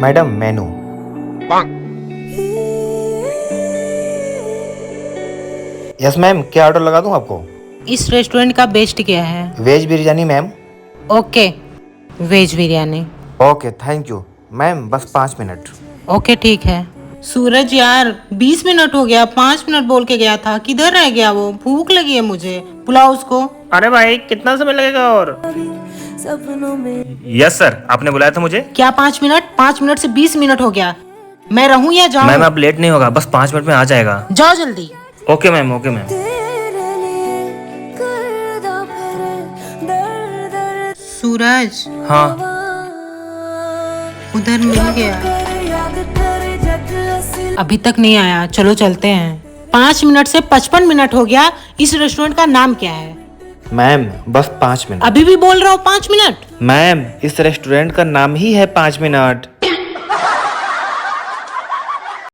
Madam menu. Yes ma'am, क्या order लगा दूं आपको? इस रेस्टोरेंट का बेस्ट क्या है? Veg biryani ma'am. Okay, veg biryani. Okay thank you ma'am, बस 5 मिनट। ओके ठीक है। सूरज यार 20 मिनट हो गया, 5 मिनट बोल के गया था, किधर रह गया वो? भूख लगी है मुझे, बुलाओ उसको। अरे भाई कितना समय लगेगा? और यस सर, आपने बुलाया था मुझे। क्या 5 मिनट? 5 मिनट से 20 मिनट हो गया। मैं रहूं या जाऊं? मैम अब लेट नहीं होगा, बस 5 मिनट में आ जाएगा। जाओ जल्दी। Okay ma'am, okay ma'am. Suraj हाँ उधर मिल गया, अभी तक नहीं आया। चलो चलते हैं। 5 मिनट से 55 मिनट हो गया। इस रेस्टोरेंट का नाम क्या है? मैम बस 5 मिनट। अभी भी बोल रहा हूँ 5 मिनट। मैम इस रेस्टोरेंट का नाम ही है 5 मिनट।